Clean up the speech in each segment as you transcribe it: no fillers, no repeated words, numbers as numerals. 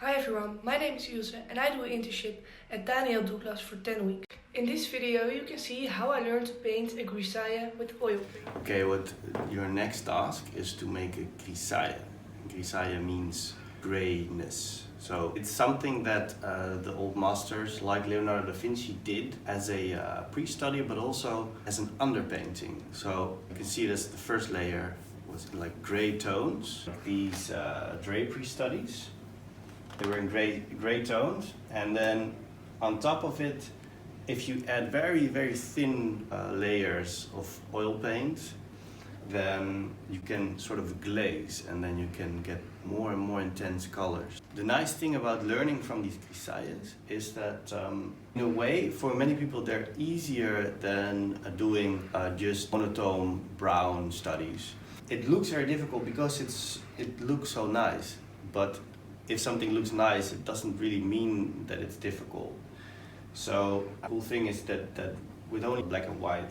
Hi everyone, my name is Ilse and I do an internship at Daniel Douglas for 10 weeks. In this video you can see how I learned to paint a grisaille with oil paint. Okay, what your next task is to make a grisaille. Grisaille means grayness. So it's something that the old masters like Leonardo da Vinci did as a pre-study, but also as an underpainting. So you can see this, the first layer was like gray tones. These drapery studies, they were in gray tones, and then on top of it, if you add very thin layers of oil paint, then you can sort of glaze, and then you can get more and more intense colors. The nice thing about learning from these grisailles is that in a way, for many people, they're easier than doing just monotone brown studies. It looks very difficult because it looks so nice, but if something looks nice, it doesn't really mean that it's difficult. So the cool thing is that with only black and white,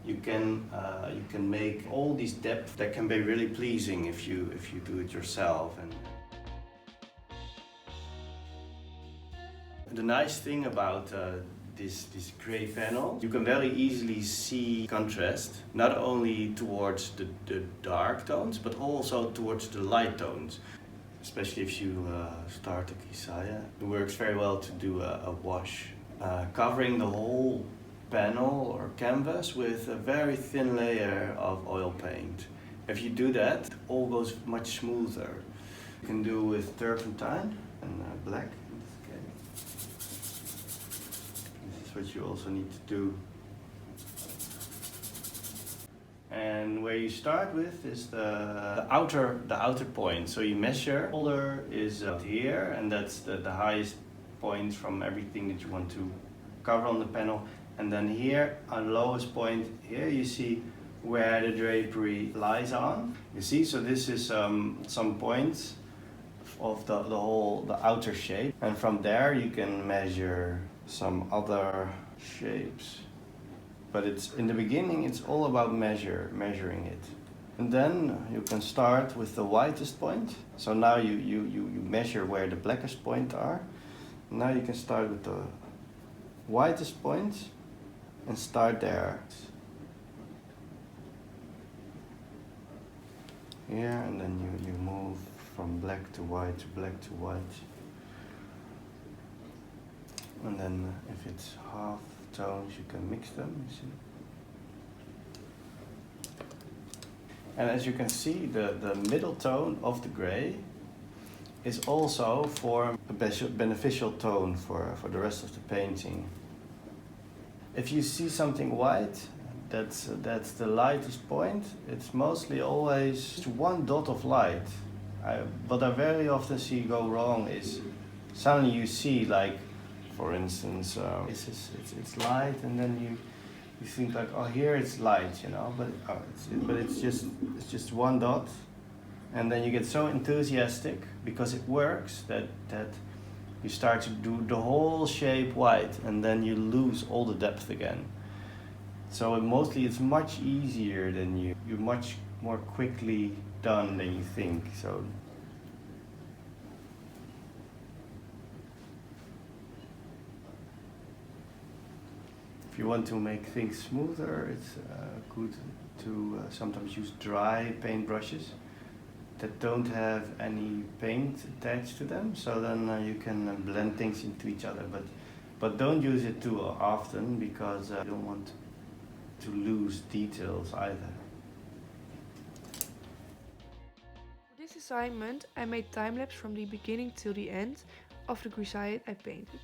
you can make all these depths that can be really pleasing if you do it yourself. And the nice thing about this gray panel, you can very easily see contrast, not only towards the dark tones, but also towards the light tones. Especially if you start a grisaille, it works very well to do a wash. Covering the whole panel or canvas with a very thin layer of oil paint. If you do that, it all goes much smoother. You can do with turpentine and black in this case. This is what you also need to do. And where you start with is the outer point. So you measure, shoulder is out here, and that's the highest point from everything that you want to cover on the panel. And then here, on lowest point, here you see where the drapery lies on. You see, so this is some points of the outer shape. And from there you can measure some other shapes. But it's in the beginning, it's all about measuring it. And then you can start with the whitest point. So now you measure where the blackest points are. Now you can start with the whitest point and start there. Here, and then you move from black to white to black to white. And then if it's half tones, you can mix them, you see. And as you can see, the middle tone of the gray is also for a beneficial tone for the rest of the painting. If you see something white, that's the lightest point. It's mostly always one dot of light. What I very often see go wrong is suddenly you see, like, for instance, it's light, and then you think like, oh, here it's light, you know, but it's just one dot, and then you get so enthusiastic because it works that you start to do the whole shape white, and then you lose all the depth again. So mostly it's much easier than you're much more quickly done than you think. So if you want to make things smoother, it's good to sometimes use dry paint brushes that don't have any paint attached to them, so then you can blend things into each other, but don't use it too often because you don't want to lose details either. For this assignment I made time-lapse from the beginning till the end of the grisaille I painted.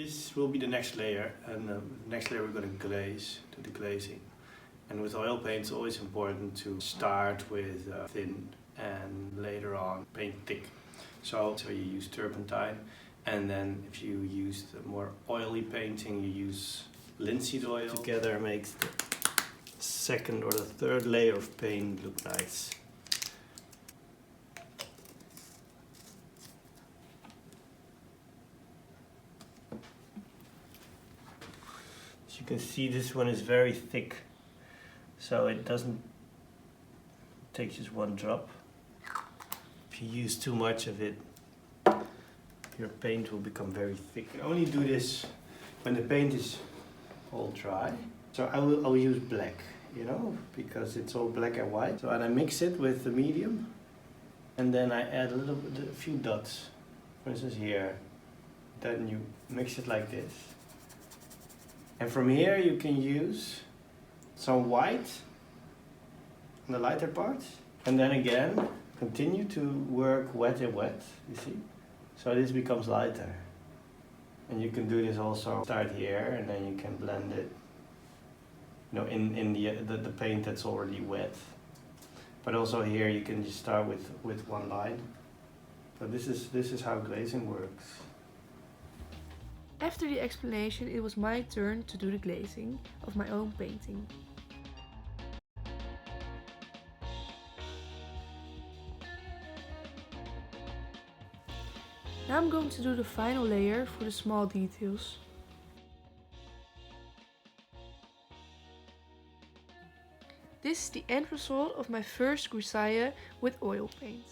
This will be the next layer, and the next layer we're going to glaze, do the glazing. And with oil paint it's always important to start with thin and later on paint thick. So you use turpentine, and then if you use the more oily painting you use linseed oil. Together makes the second or the third layer of paint look nice. As you can see, this one is very thick, so it doesn't take just one drop. If you use too much of it, your paint will become very thick. You only do this when the paint is all dry. So I will use black, you know, because it's all black and white. So and I mix it with the medium, and then I add a few dots. For instance here. Then you mix it like this. And from here you can use some white on the lighter parts. And then again, continue to work wet and wet, you see? So this becomes lighter. And you can do this also, start here and then you can blend it, you know, in the paint that's already wet. But also here you can just start with one line. So this is how glazing works. After the explanation, it was my turn to do the glazing of my own painting. Now I'm going to do the final layer for the small details. This is the end result of my first grisaille with oil paint.